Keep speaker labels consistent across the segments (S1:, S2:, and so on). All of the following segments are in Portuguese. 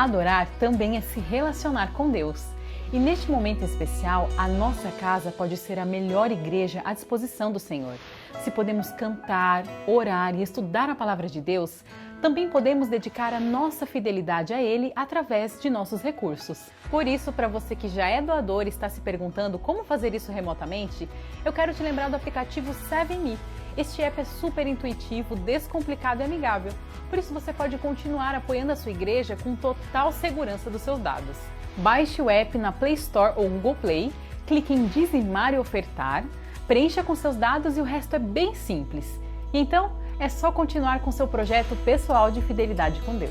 S1: Adorar também é se relacionar com Deus. E neste momento especial, a nossa casa pode ser a melhor igreja à disposição do Senhor. Se podemos cantar, orar e estudar a palavra de Deus, também podemos dedicar a nossa fidelidade a Ele através de nossos recursos. Por isso, para você que já é doador e está se perguntando como fazer isso remotamente, eu quero te lembrar do aplicativo 7Me. Este app é super intuitivo, descomplicado e amigável. Por isso você pode continuar apoiando a sua igreja com total segurança dos seus dados. Baixe o app na Play Store ou Google Play, clique em dizimar e ofertar, preencha com seus dados e o resto é bem simples. E então, é só continuar com seu projeto pessoal de fidelidade com Deus.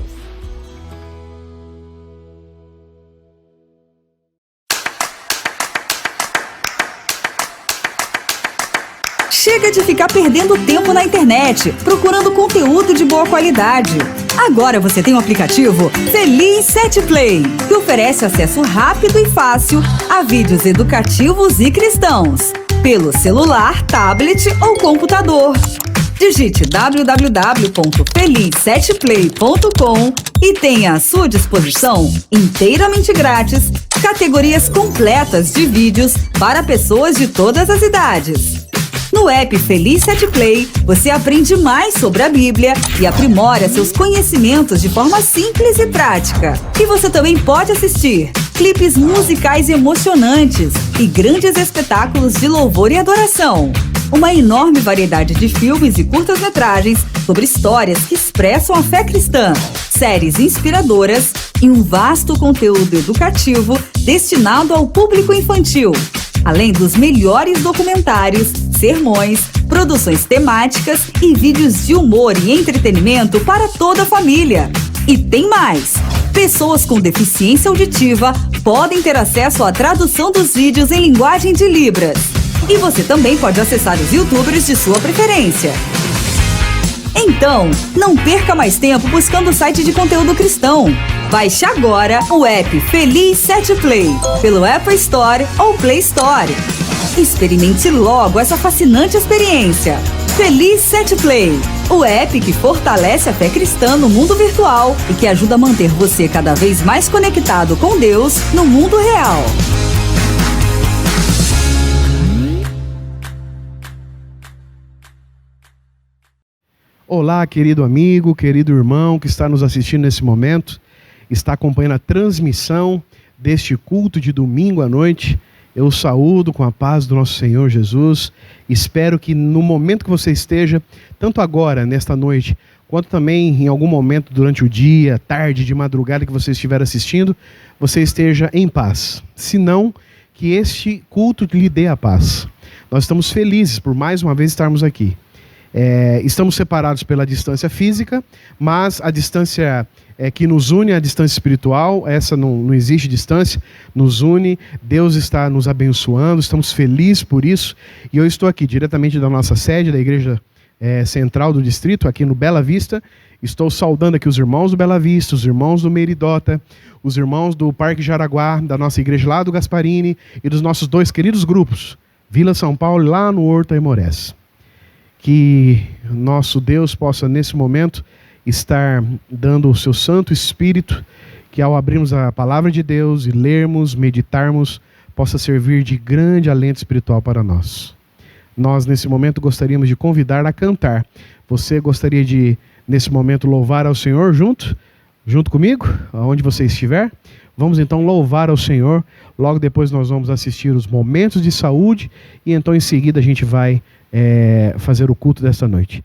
S2: Chega de ficar perdendo tempo na internet, procurando conteúdo de boa qualidade. Agora você tem o aplicativo Feliz 7 Play, que oferece acesso rápido e fácil a vídeos educativos e cristãos, pelo celular, tablet ou computador. Digite www.feliz7play.com e tenha à sua disposição, inteiramente grátis, categorias completas de vídeos para pessoas de todas as idades. No app Feliz 7 Play, você aprende mais sobre a Bíblia e aprimora seus conhecimentos de forma simples e prática. E você também pode assistir clipes musicais emocionantes e grandes espetáculos de louvor e adoração. Uma enorme variedade de filmes e curtas-metragens sobre histórias que expressam a fé cristã, séries inspiradoras e um vasto conteúdo educativo destinado ao público infantil. Além dos melhores documentários, sermões, produções temáticas e vídeos de humor e entretenimento para toda a família. E tem mais! Pessoas com deficiência auditiva podem ter acesso à tradução dos vídeos em linguagem de Libras. E você também pode acessar os YouTubers de sua preferência. Então, não perca mais tempo buscando o site de conteúdo cristão. Baixe agora o app Feliz 7 Play, pelo Apple Store ou Play Store. Experimente logo essa fascinante experiência. Feliz 7 Play, o app que fortalece a fé cristã no mundo virtual e que ajuda a manter você cada vez mais conectado com Deus no mundo real.
S3: Olá, querido amigo, querido irmão que está nos assistindo nesse momento, está acompanhando a transmissão deste culto de domingo à noite. Eu o saúdo com a paz do nosso Senhor Jesus. Espero que no momento que você esteja, tanto agora, nesta noite, quanto também em algum momento durante o dia, tarde, de madrugada que você estiver assistindo, você esteja em paz. Se não, que este culto lhe dê a paz. Nós estamos felizes por mais uma vez estarmos aqui. Estamos separados pela distância física, mas a distância que nos une é a distância espiritual. Essa não existe distância, nos une. Deus está nos abençoando, estamos felizes por isso. E eu estou aqui diretamente da nossa sede, da Igreja Central do Distrito, aqui no Bela Vista. Estou saudando aqui os irmãos do Bela Vista, os irmãos do Meridota, os irmãos do Parque Jaraguá, da nossa igreja lá do Gasparini e dos nossos dois queridos grupos, Vila São Paulo, lá no Horto Aimorés. Que nosso Deus possa, nesse momento, estar dando o seu Santo Espírito, que ao abrirmos a palavra de Deus e lermos, meditarmos, possa servir de grande alento espiritual para nós. Nós, nesse momento, gostaríamos de convidar a cantar. Você gostaria de, nesse momento, louvar ao Senhor junto comigo, aonde você estiver? Vamos então louvar ao Senhor. Logo depois nós vamos assistir os momentos de saúde e então em seguida a gente vai fazer o culto desta noite.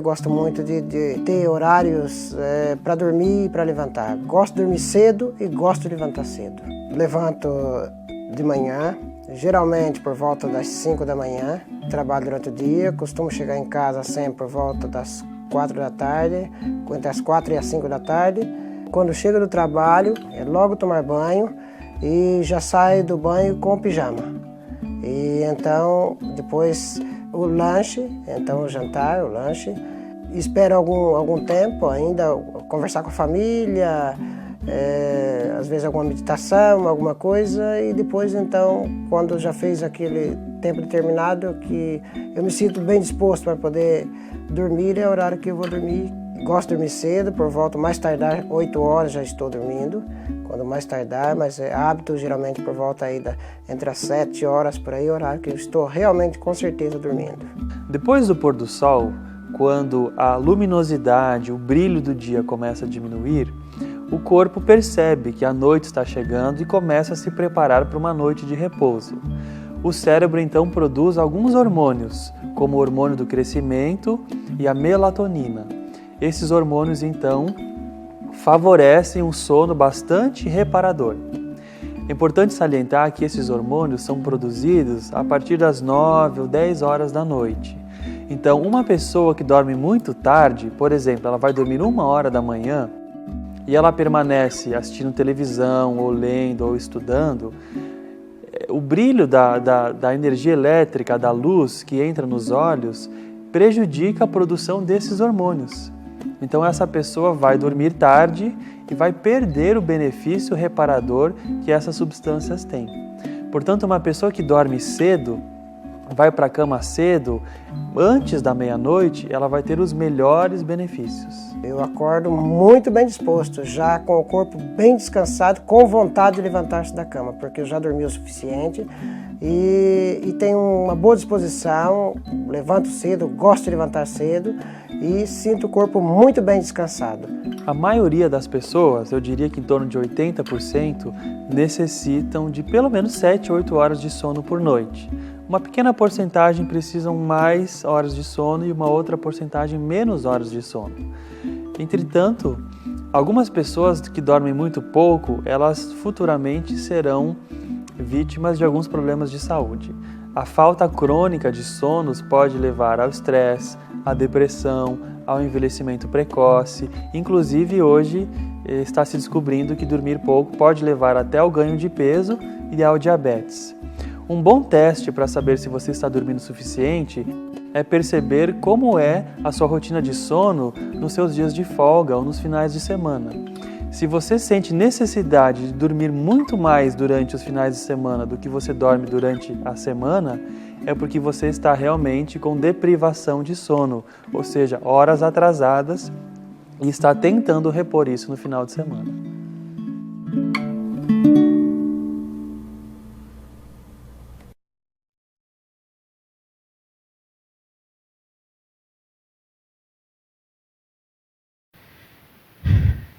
S4: gosto muito de ter horários para dormir e para levantar. Gosto de dormir cedo e gosto de levantar cedo. Levanto de manhã, geralmente por volta das 5 da manhã. Trabalho durante o dia, costumo chegar em casa sempre por volta das 4 da tarde, entre as 4 e as 5 da tarde. Quando chego do trabalho, é logo tomar banho e já saio do banho com o pijama. E então, depois o lanche, então o jantar, o lanche. Espero algum tempo ainda, conversar com a família, às vezes alguma meditação, alguma coisa. E depois, então, quando já fez aquele tempo determinado, que eu me sinto bem disposto para poder dormir, é o horário que eu vou dormir. Gosto de dormir cedo, por volta mais tardar 8 horas já estou dormindo, quando mais tardar, mas é hábito geralmente por volta aí entre as 7 horas, por aí, horário que eu estou realmente com certeza dormindo.
S5: Depois do pôr do sol, quando a luminosidade, o brilho do dia começa a diminuir, o corpo percebe que a noite está chegando e começa a se preparar para uma noite de repouso. O cérebro então produz alguns hormônios, como o hormônio do crescimento e a melatonina. Esses hormônios, então, favorecem um sono bastante reparador. É importante salientar que esses hormônios são produzidos a partir das 9 ou 10 horas da noite. Então, uma pessoa que dorme muito tarde, por exemplo, ela vai dormir 1 hora da manhã e ela permanece assistindo televisão, ou lendo, ou estudando, o brilho da energia elétrica, da luz que entra nos olhos, prejudica a produção desses hormônios. Então essa pessoa vai dormir tarde e vai perder o benefício reparador que essas substâncias têm. Portanto, uma pessoa que dorme cedo, vai para a cama cedo, antes da meia-noite, ela vai ter os melhores benefícios.
S4: Eu acordo muito bem disposto, já com o corpo bem descansado, com vontade de levantar-se da cama, porque eu já dormi o suficiente e tenho uma boa disposição, levanto cedo, gosto de levantar cedo e sinto o corpo muito bem descansado.
S5: A maioria das pessoas, eu diria que em torno de 80%, necessitam de pelo menos 7 ou 8 horas de sono por noite. Uma pequena porcentagem precisam mais horas de sono e uma outra porcentagem menos horas de sono. Entretanto, algumas pessoas que dormem muito pouco, elas futuramente serão vítimas de alguns problemas de saúde. A falta crônica de sonos pode levar ao estresse, à depressão, ao envelhecimento precoce. Inclusive, hoje está se descobrindo que dormir pouco pode levar até ao ganho de peso e ao diabetes. Um bom teste para saber se você está dormindo o suficiente é perceber como é a sua rotina de sono nos seus dias de folga ou nos finais de semana. Se você sente necessidade de dormir muito mais durante os finais de semana do que você dorme durante a semana, é porque você está realmente com deprivação de sono, ou seja, horas atrasadas, e está tentando repor isso no final de semana.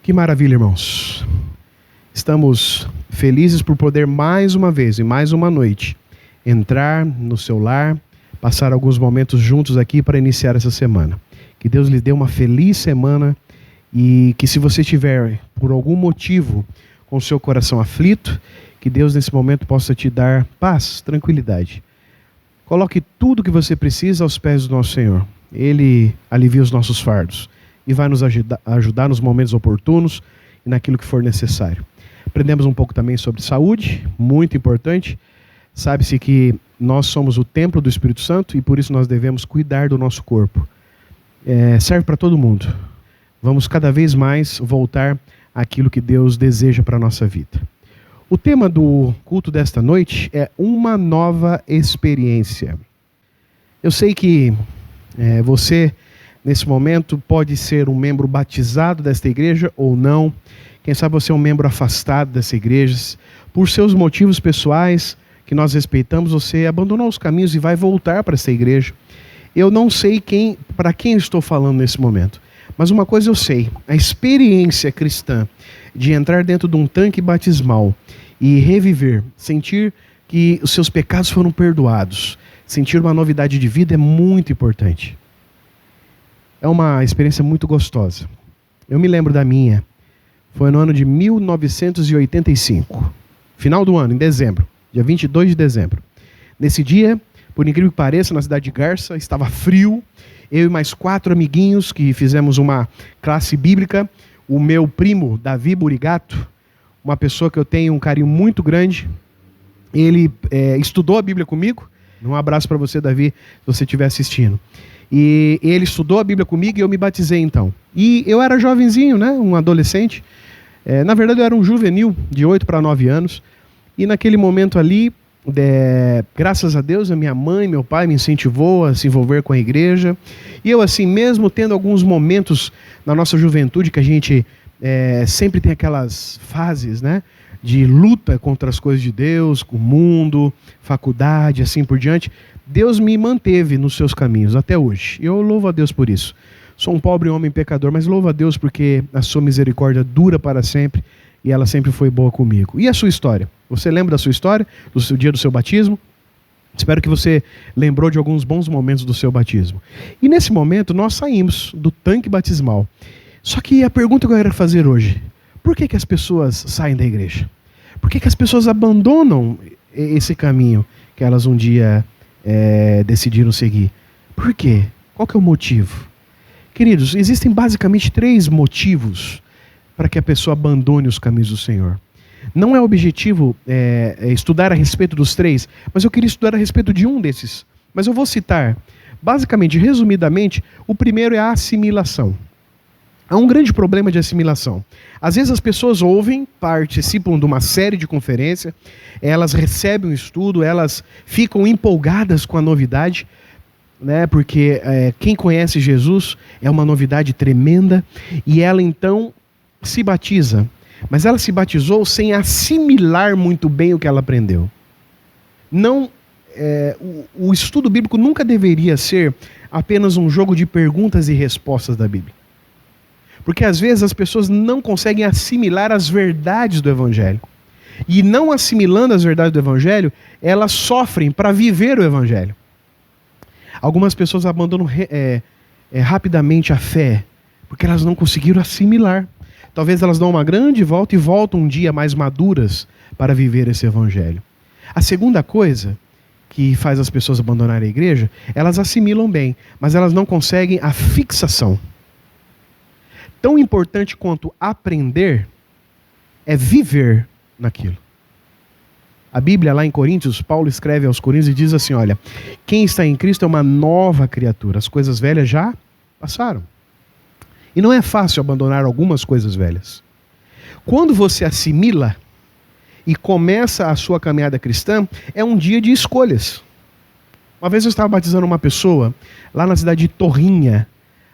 S3: Que maravilha, irmãos. Estamos felizes por poder mais uma vez e mais uma noite entrar no seu lar, passar alguns momentos juntos aqui para iniciar essa semana. Que Deus lhe dê uma feliz semana e que, se você tiver por algum motivo com o seu coração aflito, que Deus nesse momento possa te dar paz, tranquilidade. Coloque tudo que você precisa aos pés do nosso Senhor. Ele alivia os nossos fardos e vai nos ajudar nos momentos oportunos e naquilo que for necessário. Aprendemos um pouco também sobre saúde, muito importante. Sabe-se que nós somos o templo do Espírito Santo e por isso nós devemos cuidar do nosso corpo. Serve para todo mundo. Vamos cada vez mais voltar àquilo que Deus deseja para a nossa vida. O tema do culto desta noite é uma nova experiência. Eu sei que você, nesse momento, pode ser um membro batizado desta igreja ou não. Quem sabe você é um membro afastado dessa igreja. Por seus motivos pessoais, que nós respeitamos, você abandonou os caminhos e vai voltar para essa igreja. Eu não sei para quem eu estou falando nesse momento. Mas uma coisa eu sei, a experiência cristã de entrar dentro de um tanque batismal e reviver, sentir que os seus pecados foram perdoados, sentir uma novidade de vida é muito importante. É uma experiência muito gostosa. Eu me lembro da minha. Foi no ano de 1985. Final do ano, em dezembro. Dia 22 de dezembro. Nesse dia, por incrível que pareça, na cidade de Garça, estava frio. Eu e mais 4 amiguinhos que fizemos uma classe bíblica. O meu primo, Davi Burigato, uma pessoa que eu tenho um carinho muito grande. Ele estudou a Bíblia comigo. Um abraço para você, Davi, se você estiver assistindo. E ele estudou a Bíblia comigo e eu me batizei então. E eu era jovenzinho, né? Um adolescente. Na verdade, eu era um juvenil, de 8 para 9 anos. E naquele momento ali, graças a Deus, a minha mãe e meu pai me incentivou a se envolver com a igreja. E eu, assim, mesmo tendo alguns momentos na nossa juventude que a gente sempre tem aquelas fases, né? De luta contra as coisas de Deus, com o mundo, faculdade, assim por diante. Deus me manteve nos seus caminhos até hoje. E eu louvo a Deus por isso. Sou um pobre homem pecador, mas louvo a Deus porque a sua misericórdia dura para sempre e ela sempre foi boa comigo. E a sua história? Você lembra da sua história? Do seu dia do seu batismo? Espero que você lembrou de alguns bons momentos do seu batismo. E nesse momento nós saímos do tanque batismal. Só que a pergunta que eu quero fazer hoje: por que as pessoas saem da igreja? Por que as pessoas abandonam esse caminho que elas um dia decidiram seguir? Por quê? Qual que é o motivo? Queridos, existem basicamente 3 motivos para que a pessoa abandone os caminhos do Senhor. Não é objetivo estudar a respeito dos 3, mas eu queria estudar a respeito de um desses. Mas eu vou citar, basicamente, resumidamente, o primeiro é a assimilação. Há um grande problema de assimilação. Às vezes as pessoas ouvem, participam de uma série de conferências, elas recebem um estudo, elas ficam empolgadas com a novidade, né? Porque quem conhece Jesus é uma novidade tremenda, e ela então se batiza. Mas ela se batizou sem assimilar muito bem o que ela aprendeu. Não, o estudo bíblico nunca deveria ser apenas um jogo de perguntas e respostas da Bíblia. Porque às vezes as pessoas não conseguem assimilar as verdades do Evangelho. E não assimilando as verdades do Evangelho, elas sofrem para viver o Evangelho. Algumas pessoas abandonam rapidamente a fé, porque elas não conseguiram assimilar. Talvez elas dão uma grande volta e voltam um dia mais maduras para viver esse Evangelho. A segunda coisa que faz as pessoas abandonarem a igreja, elas assimilam bem, mas elas não conseguem a fixação. Tão importante quanto aprender é viver naquilo. A Bíblia, lá em Coríntios, Paulo escreve aos Coríntios e diz assim: olha, quem está em Cristo é uma nova criatura, as coisas velhas já passaram. E não é fácil abandonar algumas coisas velhas. Quando você assimila e começa a sua caminhada cristã, é um dia de escolhas. Uma vez eu estava batizando uma pessoa lá na cidade de Torrinha,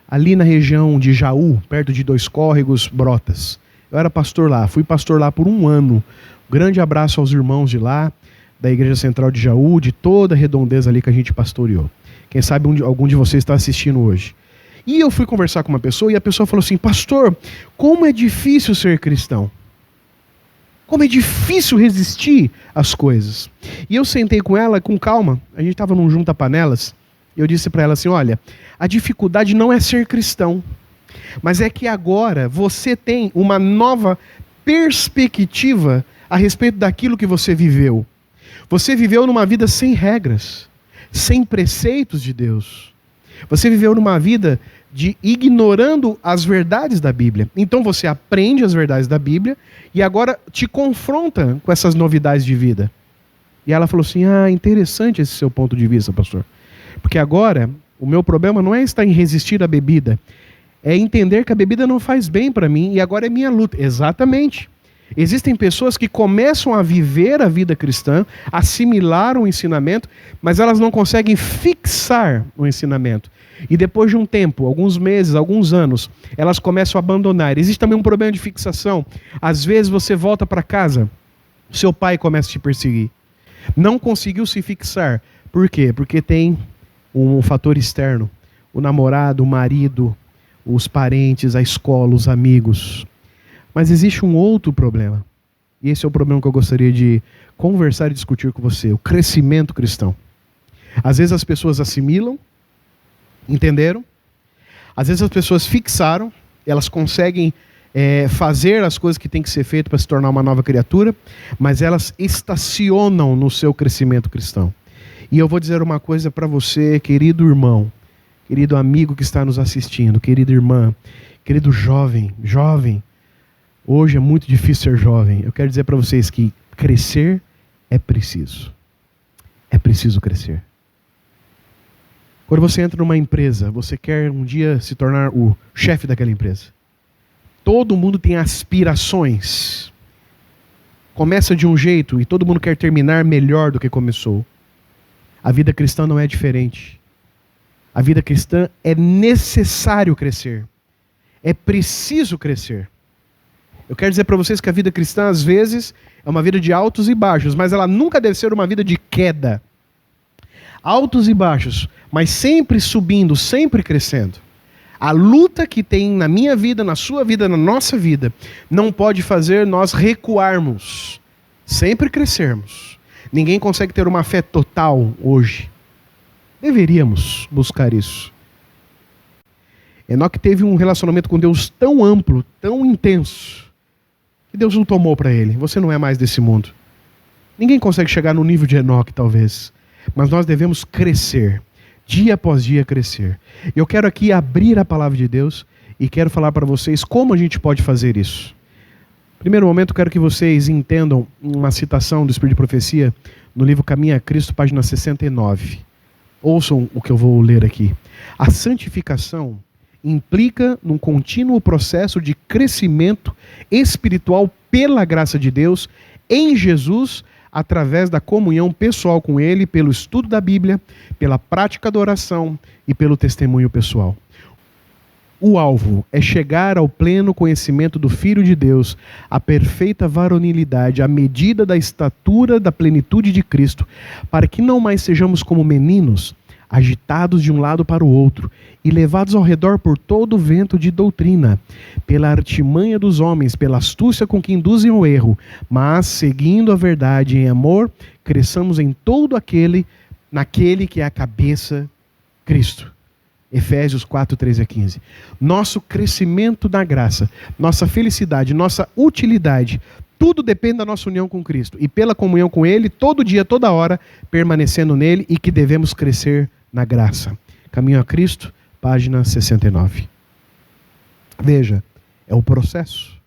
S3: ali na região de Jaú, perto de Dois Córregos, Brotas. Eu era pastor lá, fui pastor lá por 1 ano. Grande abraço aos irmãos de lá, da Igreja Central de Jaú, de toda a redondeza ali que a gente pastoreou. Quem sabe algum de vocês está assistindo hoje. E eu fui conversar com uma pessoa e a pessoa falou assim: pastor, como é difícil ser cristão. Como é difícil resistir às coisas. E eu sentei com ela com calma, a gente estava num junta-panelas, e eu disse para ela assim: olha, a dificuldade não é ser cristão, mas é que agora você tem uma nova perspectiva a respeito daquilo que você viveu. Você viveu numa vida sem regras, sem preceitos de Deus. Você viveu numa vida ignorando as verdades da Bíblia. Então você aprende as verdades da Bíblia e agora te confronta com essas novidades de vida. E ela falou assim: interessante esse seu ponto de vista, pastor. Porque agora o meu problema não é estar em resistir à bebida, é entender que a bebida não faz bem para mim e agora é minha luta. Exatamente. Existem pessoas que começam a viver a vida cristã, assimilar o ensinamento, mas elas não conseguem fixar o ensinamento. E depois de um tempo, alguns meses, alguns anos, elas começam a abandonar. Existe também um problema de fixação. Às vezes você volta para casa, seu pai começa a te perseguir. Não conseguiu se fixar. Por quê? Porque tem um fator externo. O namorado, o marido, os parentes, a escola, os amigos. Mas existe um outro problema. E esse é o problema que eu gostaria de conversar e discutir com você. O crescimento cristão. Às vezes as pessoas assimilam, entenderam? Às vezes as pessoas fixaram, elas conseguem fazer as coisas que tem que ser feito para se tornar uma nova criatura, mas elas estacionam no seu crescimento cristão. E eu vou dizer uma coisa para você, querido irmão, querido amigo que está nos assistindo, querida irmã, querido jovem, hoje é muito difícil ser jovem. Eu quero dizer para vocês que crescer é preciso. É preciso crescer. Quando você entra numa empresa, você quer um dia se tornar o chefe daquela empresa. Todo mundo tem aspirações. Começa de um jeito e todo mundo quer terminar melhor do que começou. A vida cristã não é diferente. A vida cristã é necessário crescer. É preciso crescer. Eu quero dizer para vocês que a vida cristã, às vezes, é uma vida de altos e baixos, mas ela nunca deve ser uma vida de queda. Altos e baixos, mas sempre subindo, sempre crescendo. A luta que tem na minha vida, na sua vida, na nossa vida, não pode fazer nós recuarmos. Sempre crescermos. Ninguém consegue ter uma fé total hoje. Deveríamos buscar isso. Enoque teve um relacionamento com Deus tão amplo, tão intenso, que Deus não tomou para ele. Você não é mais desse mundo. Ninguém consegue chegar no nível de Enoque, talvez. Mas nós devemos crescer. Dia após dia crescer. Eu quero aqui abrir a palavra de Deus e quero falar para vocês como a gente pode fazer isso. Primeiro momento, quero que vocês entendam uma citação do Espírito de Profecia no livro Caminho a Cristo, página 69. Ouçam o que eu vou ler aqui. A santificação implica num contínuo processo de crescimento espiritual pela graça de Deus em Jesus, através da comunhão pessoal com Ele, pelo estudo da Bíblia, pela prática da oração e pelo testemunho pessoal. O alvo é chegar ao pleno conhecimento do Filho de Deus, à perfeita varonilidade, à medida da estatura da plenitude de Cristo, para que não mais sejamos como meninos, agitados de um lado para o outro e levados ao redor por todo o vento de doutrina, pela artimanha dos homens, pela astúcia com que induzem ao erro, mas, seguindo a verdade em amor, cresçamos em todo naquele que é a cabeça, Cristo. Efésios 4, 13 a 15. Nosso crescimento na graça, nossa felicidade, nossa utilidade, tudo depende da nossa união com Cristo. E pela comunhão com Ele, todo dia, toda hora, permanecendo nele, e que devemos crescer na graça. Caminho a Cristo, página 69. Veja, é o processo.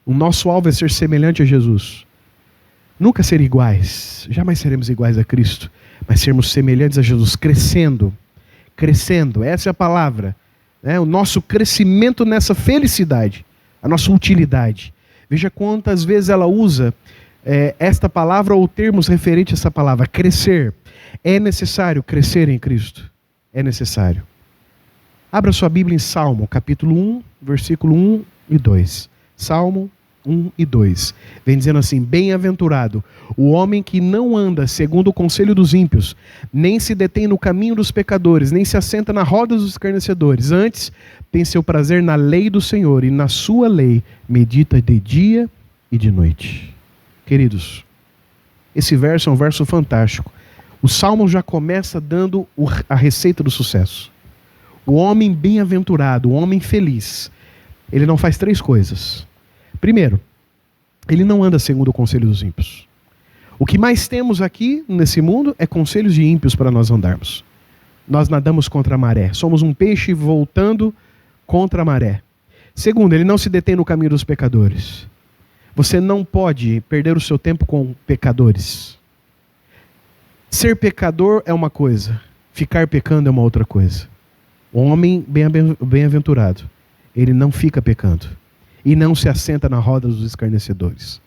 S3: O nosso alvo é ser semelhante a Jesus. Nunca ser iguais, jamais seremos iguais a Cristo, mas sermos semelhantes a Jesus, crescendo, essa é a palavra. O nosso crescimento nessa felicidade, a nossa utilidade. Veja quantas vezes ela usa esta palavra ou termos referentes a essa palavra, crescer. É necessário crescer em Cristo. É necessário. Abra sua Bíblia em Salmo, capítulo 1, versículo 1 e 2. Salmo 1 e 2. Vem dizendo assim: bem-aventurado o homem que não anda segundo o conselho dos ímpios, nem se detém no caminho dos pecadores, nem se assenta na roda dos escarnecedores. Antes, tem seu prazer na lei do Senhor, e na sua lei medita de dia e de noite. Queridos, esse verso é um verso fantástico. O Salmo já começa dando a receita do sucesso. O homem bem-aventurado, o homem feliz, ele não faz três coisas. Primeiro, ele não anda segundo o conselho dos ímpios. O que mais temos aqui nesse mundo é conselhos de ímpios para nós andarmos. Nós nadamos contra a maré. Somos um peixe voltando contra a maré. Segundo, ele não se detém no caminho dos pecadores. Você não pode perder o seu tempo com pecadores. Ser pecador é uma coisa, ficar pecando é uma outra coisa. O homem bem-aventurado, ele não fica pecando e não se assenta na roda dos escarnecedores.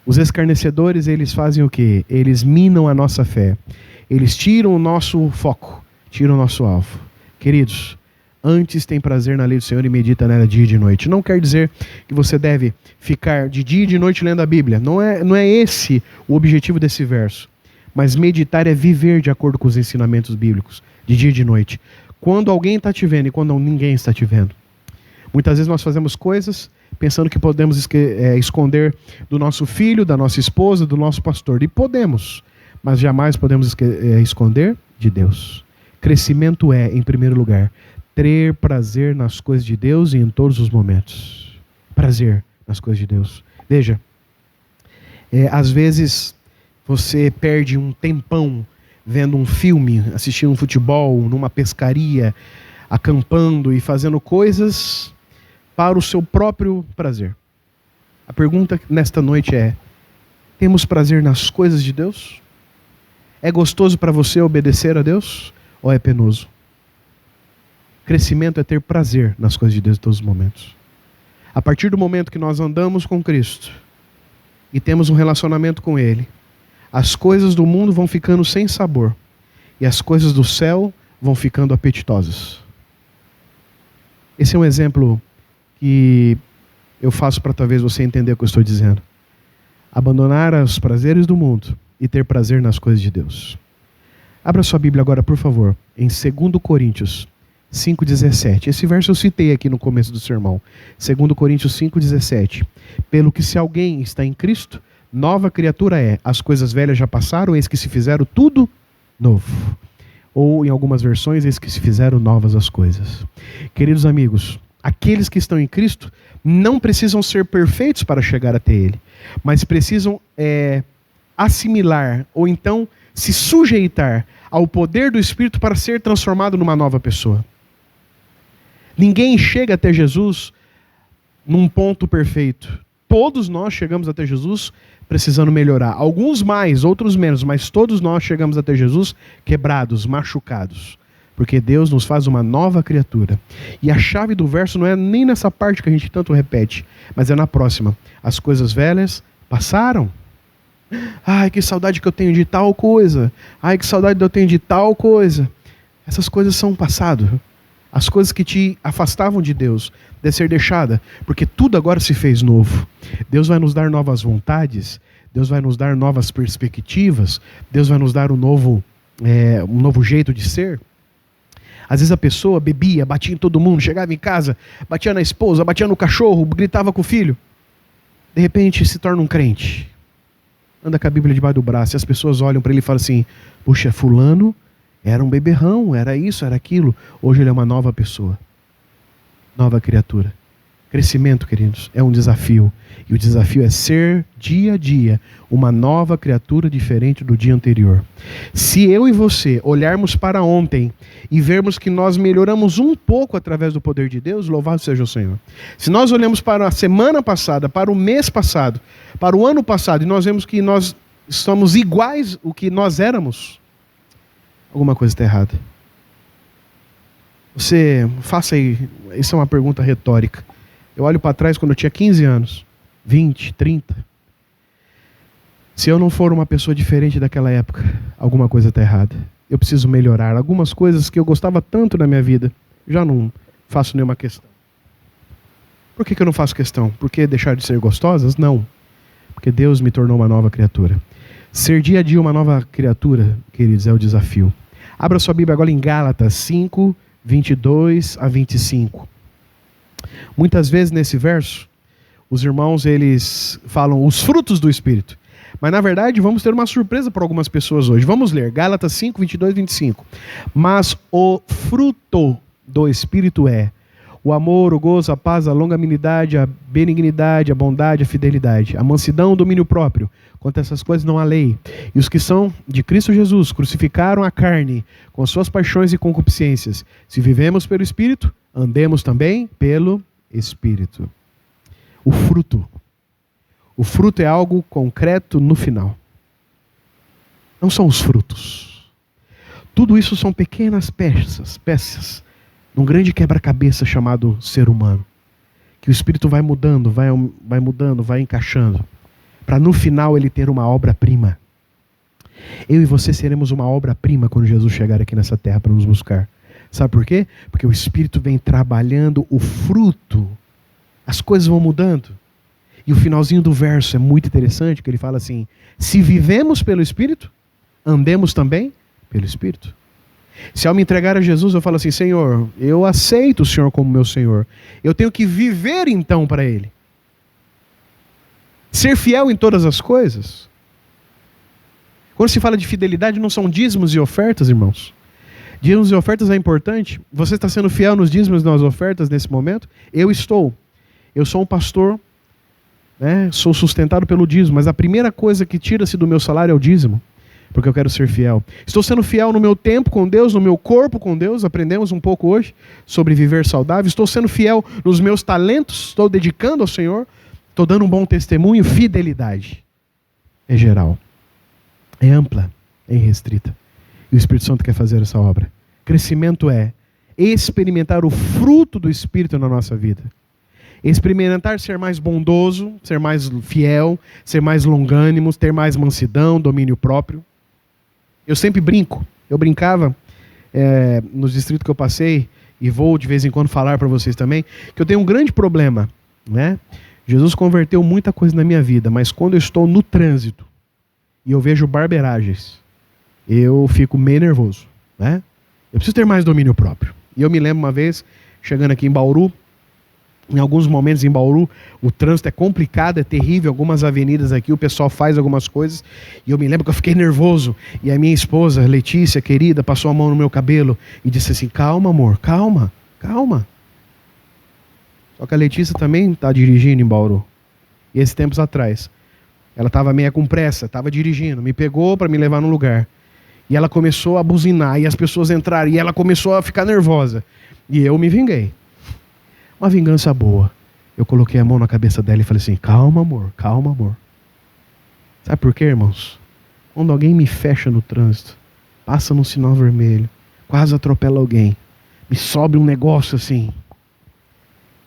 S3: Os escarnecedores, eles fazem o quê? Eles minam a nossa fé. Eles tiram o nosso foco, tiram o nosso alvo. Queridos, antes tem prazer na lei do Senhor e medita nela dia e de noite. Não quer dizer que você deve ficar de dia e de noite lendo a Bíblia. Não é esse o objetivo desse verso. Mas meditar é viver de acordo com os ensinamentos bíblicos, de dia e de noite. Quando alguém está te vendo e quando ninguém está te vendo. Muitas vezes nós fazemos coisas pensando que podemos esconder do nosso filho, da nossa esposa, do nosso pastor. E podemos, mas jamais podemos esconder de Deus. Crescimento em primeiro lugar, ter prazer nas coisas de Deus e em todos os momentos. Prazer nas coisas de Deus. Veja, às vezes você perde um tempão vendo um filme, assistindo um futebol, numa pescaria, acampando e fazendo coisas para o seu próprio prazer. A pergunta nesta noite é: temos prazer nas coisas de Deus? É gostoso para você obedecer a Deus ou é penoso? Crescimento é ter prazer nas coisas de Deus em todos os momentos. A partir do momento que nós andamos com Cristo e temos um relacionamento com Ele, as coisas do mundo vão ficando sem sabor e as coisas do céu vão ficando apetitosas. Esse é um exemplo que eu faço para talvez você entender o que eu estou dizendo. Abandonar os prazeres do mundo e ter prazer nas coisas de Deus. Abra sua Bíblia agora, por favor, em 2 Coríntios 5,17. Esse verso eu citei aqui no começo do sermão. 2 Coríntios 5,17. Pelo que se alguém está em Cristo, nova criatura é. As coisas velhas já passaram, eis que se fizeram tudo novo. Ou em algumas versões, eis que se fizeram novas as coisas. Queridos amigos, aqueles que estão em Cristo não precisam ser perfeitos para chegar até Ele, mas precisam assimilar ou então se sujeitar ao poder do Espírito para ser transformado numa nova pessoa. Ninguém chega até Jesus num ponto perfeito. Todos nós chegamos até Jesus precisando melhorar. Alguns mais, outros menos, mas todos nós chegamos até Jesus quebrados, machucados. Porque Deus nos faz uma nova criatura. E a chave do verso não é nem nessa parte que a gente tanto repete, mas é na próxima. As coisas velhas passaram. Ai, que saudade que eu tenho de tal coisa. Ai, que saudade eu tenho de tal coisa. Essas coisas são passado. As coisas que te afastavam de Deus devem ser deixadas, porque tudo agora se fez novo. Deus vai nos dar novas vontades, Deus vai nos dar novas perspectivas, Deus vai nos dar um novo jeito de ser. Às vezes a pessoa bebia, batia em todo mundo, chegava em casa, batia na esposa, batia no cachorro, gritava com o filho. De repente se torna um crente. Anda com a Bíblia debaixo do braço e as pessoas olham para ele e falam assim: puxa, fulano era um beberrão, era isso, era aquilo. Hoje ele é uma nova pessoa, nova criatura. Crescimento, queridos, é um desafio. E o desafio é ser, dia a dia, uma nova criatura diferente do dia anterior. Se eu e você olharmos para ontem e vermos que nós melhoramos um pouco através do poder de Deus, louvado seja o Senhor. Se nós olhamos para a semana passada, para o mês passado, para o ano passado, e nós vemos que nós somos iguais ao que nós éramos, alguma coisa está errada. Você faça aí, isso é uma pergunta retórica. Eu olho para trás quando eu tinha 15 anos, 20, 30. Se eu não for uma pessoa diferente daquela época, alguma coisa está errada. Eu preciso melhorar. Algumas coisas que eu gostava tanto na minha vida, já não faço nenhuma questão. Por que eu não faço questão? Porque deixar de ser gostosas? Não. Porque Deus me tornou uma nova criatura. Ser dia a dia uma nova criatura, queridos, é o desafio. Abra sua Bíblia agora em Gálatas 5, 22 a 25. Muitas vezes nesse verso, os irmãos eles falam os frutos do Espírito. Mas na verdade vamos ter uma surpresa para algumas pessoas hoje. Vamos ler Gálatas 5, 22 e 25. Mas o fruto do Espírito é o amor, o gozo, a paz, a longanimidade, a benignidade, a bondade, a fidelidade, a mansidão, o domínio próprio. Quanto a essas coisas não há lei. E os que são de Cristo Jesus crucificaram a carne com suas paixões e concupiscências. Se vivemos pelo Espírito, andemos também pelo Espírito. O fruto. O fruto é algo concreto no final. Não são os frutos. Tudo isso são pequenas peças num grande quebra-cabeça chamado ser humano. Que o Espírito vai mudando, vai encaixando. Para no final ele ter uma obra-prima. Eu e você seremos uma obra-prima quando Jesus chegar aqui nessa terra para nos buscar. Sabe por quê? Porque o Espírito vem trabalhando o fruto. As coisas vão mudando. E o finalzinho do verso é muito interessante, que ele fala assim: se vivemos pelo Espírito, andemos também pelo Espírito. Se ao me entregar a Jesus, eu falo assim: Senhor, eu aceito o Senhor como meu Senhor. Eu tenho que viver então para Ele. Ser fiel em todas as coisas. Quando se fala de fidelidade, não são dízimos e ofertas, irmãos. Dízimos e ofertas é importante? Você está sendo fiel nos dízimos e nas ofertas nesse momento? Eu estou. Eu sou um pastor, né? Sou sustentado pelo dízimo, mas a primeira coisa que tira-se do meu salário é o dízimo, porque eu quero ser fiel. Estou sendo fiel no meu tempo com Deus, no meu corpo com Deus, aprendemos um pouco hoje sobre viver saudável. Estou sendo fiel nos meus talentos, estou dedicando ao Senhor, estou dando um bom testemunho. Fidelidade é geral, é ampla, é irrestrita. E o Espírito Santo quer fazer essa obra. Crescimento é experimentar o fruto do Espírito na nossa vida. Experimentar ser mais bondoso, ser mais fiel, ser mais longânimo, ter mais mansidão, domínio próprio. Eu sempre brinco. Eu brincava nos distritos que eu passei, e vou de vez em quando falar para vocês também, que eu tenho um grande problema, né? Jesus converteu muita coisa na minha vida, mas quando eu estou no trânsito e eu vejo barberagens, eu fico meio nervoso, né? Eu preciso ter mais domínio próprio. E eu me lembro uma vez, chegando aqui em Bauru, em alguns momentos em Bauru, o trânsito é complicado, é terrível, algumas avenidas aqui, o pessoal faz algumas coisas, e eu me lembro que eu fiquei nervoso, e a minha esposa, Letícia, querida, passou a mão no meu cabelo e disse assim: calma, amor, calma, calma. Só que a Letícia também está dirigindo em Bauru, e esses tempos atrás, ela estava meio com pressa, estava dirigindo, me pegou para me levar num lugar, e ela começou a buzinar, e as pessoas entraram, e ela começou a ficar nervosa, e eu me vinguei. Uma vingança boa. Eu coloquei a mão na cabeça dela e falei assim: calma, amor, calma, amor. Sabe por quê, irmãos? Quando alguém me fecha no trânsito, passa num sinal vermelho, quase atropela alguém, me sobe um negócio assim.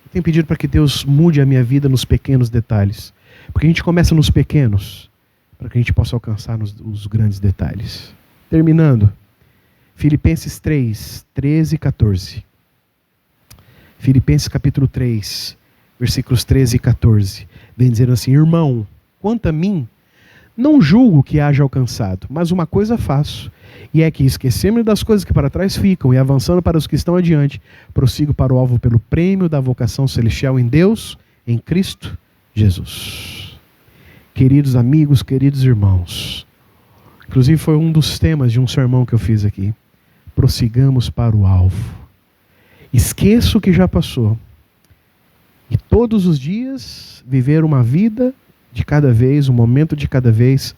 S3: Eu tenho pedido para que Deus mude a minha vida nos pequenos detalhes. Porque a gente começa nos pequenos, para que a gente possa alcançar os grandes detalhes. Terminando, Filipenses 3, 13 e 14. Filipenses capítulo 3, versículos 13 e 14, vem dizendo assim: irmão, quanto a mim, não julgo que haja alcançado, mas uma coisa faço, e é que, esquecendo das coisas que para trás ficam, e avançando para os que estão adiante, prossigo para o alvo pelo prêmio da vocação celestial em Deus, em Cristo Jesus. Queridos amigos, queridos irmãos, inclusive foi um dos temas de um sermão que eu fiz aqui: prossigamos para o alvo. Esqueça o que já passou. E todos os dias viver uma vida de cada vez, um momento de cada vez,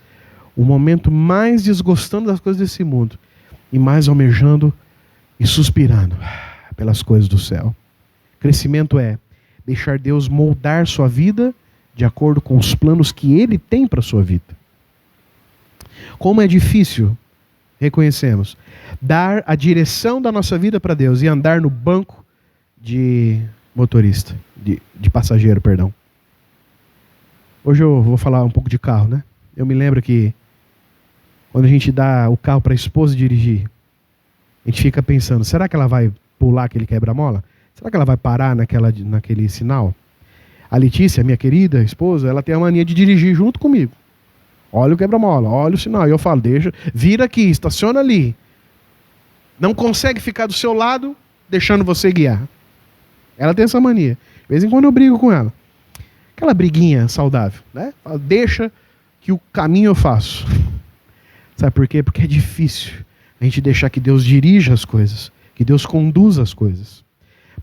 S3: um momento mais desgostando das coisas desse mundo e mais almejando e suspirando pelas coisas do céu. Crescimento é deixar Deus moldar sua vida de acordo com os planos que Ele tem para a sua vida. Como é difícil, reconhecemos, dar a direção da nossa vida para Deus e andar no banco de motorista, de passageiro, perdão. Hoje eu vou falar um pouco de carro, né? Eu me lembro que quando a gente dá o carro para a esposa dirigir, a gente fica pensando: será que ela vai pular aquele quebra-mola? Será que ela vai parar naquele sinal? A Letícia, minha querida esposa, ela tem a mania de dirigir junto comigo. Olha o quebra-mola, olha o sinal. E eu falo: deixa, vira aqui, estaciona ali. Não consegue ficar do seu lado, deixando você guiar. Ela tem essa mania. De vez em quando eu brigo com ela. Aquela briguinha saudável, né? Fala: deixa que o caminho eu faço. Sabe por quê? Porque é difícil a gente deixar que Deus dirija as coisas, que Deus conduza as coisas.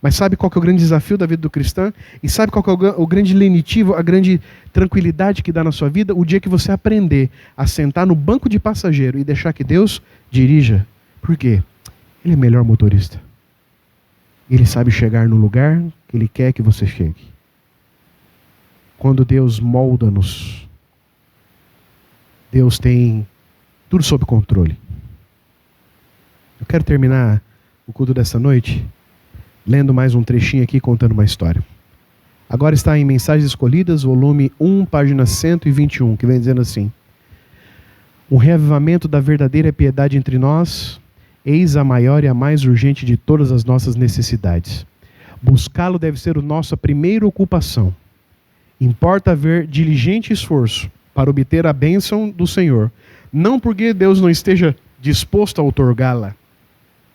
S3: Mas sabe qual que é o grande desafio da vida do cristão? E sabe qual que é o grande lenitivo, a grande tranquilidade que dá na sua vida? O dia que você aprender a sentar no banco de passageiro e deixar que Deus dirija. Por quê? Ele é melhor motorista. Ele sabe chegar no lugar que Ele quer que você chegue. Quando Deus molda-nos, Deus tem tudo sob controle. Eu quero terminar o culto dessa noite lendo mais um trechinho aqui, contando uma história. Agora está em Mensagens Escolhidas, volume 1, página 121, que vem dizendo assim: o reavivamento da verdadeira piedade entre nós, eis a maior e a mais urgente de todas as nossas necessidades. Buscá-lo deve ser a nossa primeira ocupação. Importa haver diligente esforço para obter a bênção do Senhor, não porque Deus não esteja disposto a outorgá-la,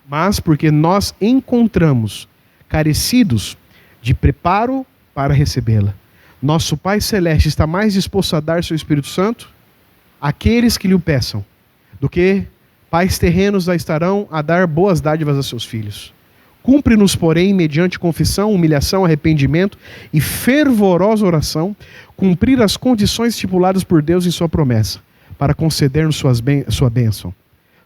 S3: mas porque nós encontramos carecidos de preparo para recebê-la. Nosso Pai Celeste está mais disposto a dar seu Espírito Santo àqueles que lhe o peçam, do que Pais terrenos estarão a dar boas dádivas a seus filhos. Cumpre-nos, porém, mediante confissão, humilhação, arrependimento e fervorosa oração, cumprir as condições estipuladas por Deus em sua promessa, para conceder-nos sua bênção.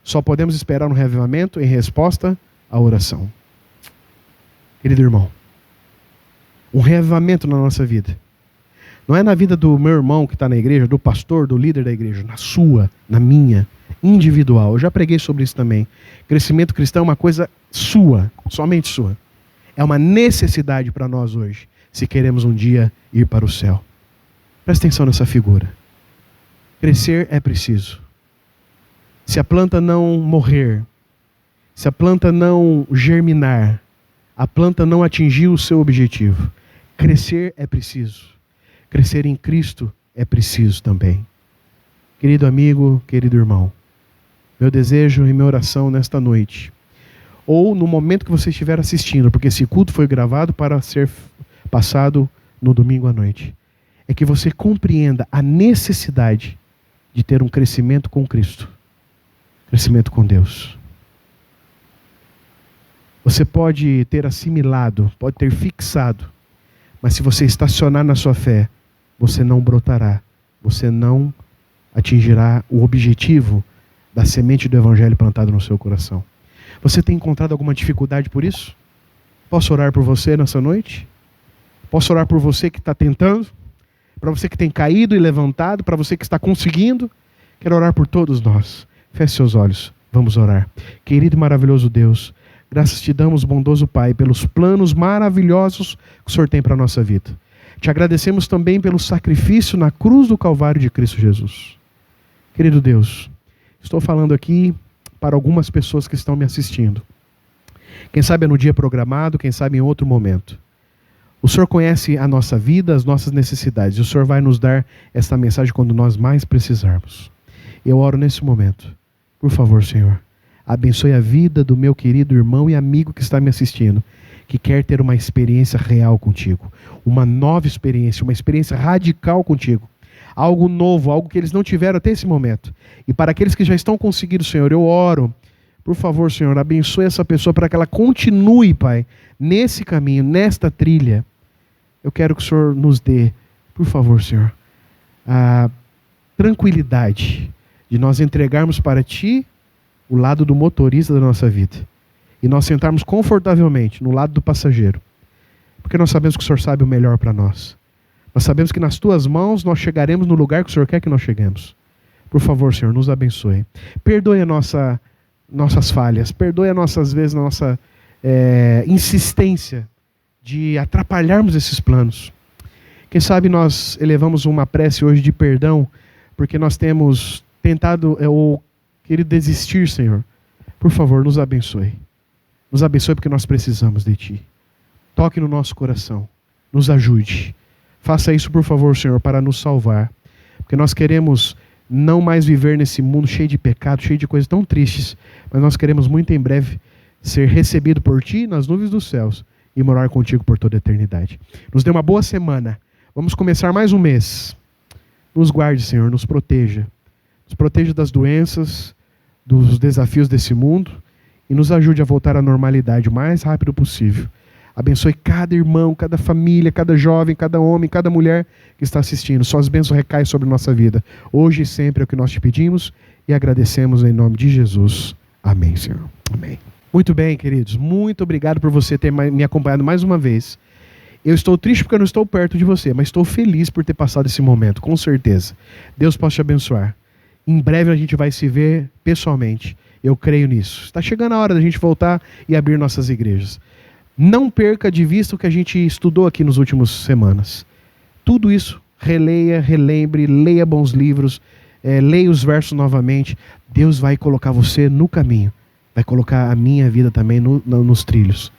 S3: Só podemos esperar um reavivamento em resposta à oração. Querido irmão, um reavivamento na nossa vida. Não é na vida do meu irmão que está na igreja, do pastor, do líder da igreja, na sua, na minha, individual. Eu já preguei sobre isso também. Crescimento cristão é uma coisa sua, somente sua. É uma necessidade para nós hoje, se queremos um dia ir para o céu. Presta atenção nessa figura. Crescer é preciso. Se a planta não morrer, se a planta não germinar, a planta não atingir o seu objetivo, crescer é preciso. Crescer em Cristo é preciso também. Querido amigo, querido irmão, meu desejo e minha oração nesta noite, ou no momento que você estiver assistindo, porque esse culto foi gravado para ser passado no domingo à noite, é que você compreenda a necessidade de ter um crescimento com Cristo, crescimento com Deus. Você pode ter assimilado, pode ter fixado, mas se você estacionar na sua fé, você não brotará, você não atingirá o objetivo da semente do Evangelho plantada no seu coração. Você tem encontrado alguma dificuldade por isso? Posso orar por você nessa noite? Posso orar por você que está tentando? Para você que tem caído e levantado? Para você que está conseguindo? Quero orar por todos nós. Feche seus olhos, vamos orar. Querido e maravilhoso Deus, graças te damos, bondoso Pai, pelos planos maravilhosos que o Senhor tem para a nossa vida. Te agradecemos também pelo sacrifício na cruz do Calvário de Cristo Jesus. Querido Deus, estou falando aqui para algumas pessoas que estão me assistindo. Quem sabe é no dia programado, quem sabe em outro momento. O Senhor conhece a nossa vida, as nossas necessidades. E o Senhor vai nos dar essa mensagem quando nós mais precisarmos. Eu oro nesse momento. Por favor, Senhor, abençoe a vida do meu querido irmão e amigo que está me assistindo, que quer ter uma experiência real contigo. Uma nova experiência, uma experiência radical contigo. Algo novo, algo que eles não tiveram até esse momento. E para aqueles que já estão conseguindo, Senhor, eu oro, por favor, Senhor, abençoe essa pessoa para que ela continue, Pai, nesse caminho, nesta trilha. Eu quero que o Senhor nos dê, por favor, Senhor, a tranquilidade de nós entregarmos para Ti o lado do motorista da nossa vida. E nós sentarmos confortavelmente no lado do passageiro. Porque nós sabemos que o Senhor sabe o melhor para nós. Nós sabemos que nas Tuas mãos nós chegaremos no lugar que o Senhor quer que nós cheguemos. Por favor, Senhor, nos abençoe. Perdoe a nossas falhas. Perdoe a nossas vezes, a nossa insistência de atrapalharmos esses planos. Quem sabe nós elevamos uma prece hoje de perdão, porque nós temos tentado ou querido desistir, Senhor. Por favor, nos abençoe. Nos abençoe porque nós precisamos de Ti. Toque no nosso coração. Nos ajude. Faça isso, por favor, Senhor, para nos salvar. Porque nós queremos não mais viver nesse mundo cheio de pecado, cheio de coisas tão tristes. Mas nós queremos muito em breve ser recebido por Ti nas nuvens dos céus e morar contigo por toda a eternidade. Nos dê uma boa semana. Vamos começar mais um mês. Nos guarde, Senhor, nos proteja. Nos proteja das doenças, dos desafios desse mundo e nos ajude a voltar à normalidade o mais rápido possível. Abençoe cada irmão, cada família, cada jovem, cada homem, cada mulher que está assistindo. Suas bênçãos recaem sobre nossa vida. Hoje e sempre é o que nós te pedimos e agradecemos em nome de Jesus. Amém, Senhor. Amém. Muito bem, queridos. Muito obrigado por você ter me acompanhado mais uma vez. Eu estou triste porque eu não estou perto de você, mas estou feliz por ter passado esse momento, com certeza. Deus possa te abençoar. Em breve a gente vai se ver pessoalmente. Eu creio nisso. Está chegando a hora da gente voltar e abrir nossas igrejas. Não perca de vista o que a gente estudou aqui nas últimas semanas. Tudo isso, releia, relembre, leia bons livros, leia os versos novamente. Deus vai colocar você no caminho. Vai colocar a minha vida também nos trilhos.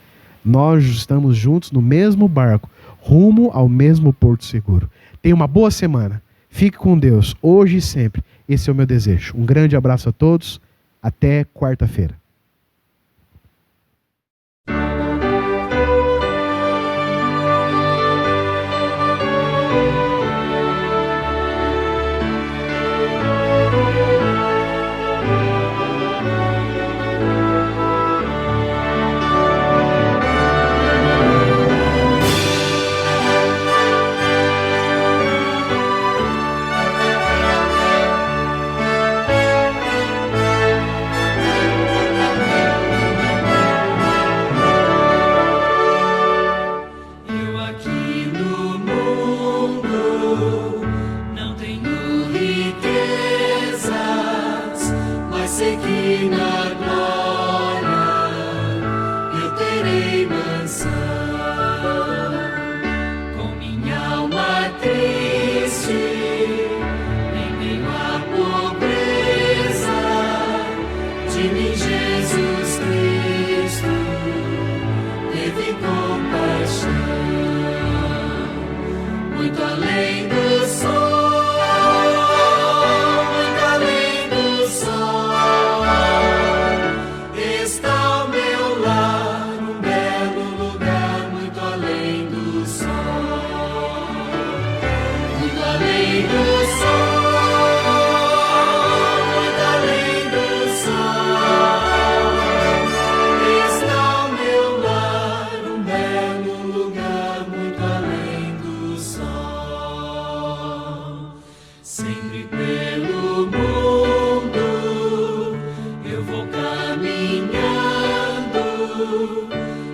S3: Nós estamos juntos no mesmo barco, rumo ao mesmo porto seguro. Tenha uma boa semana. Fique com Deus, hoje e sempre. Esse é o meu desejo. Um grande abraço a todos. Até quarta-feira.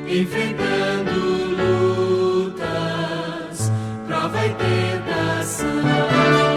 S6: enfrentando lutas, prova e tentação.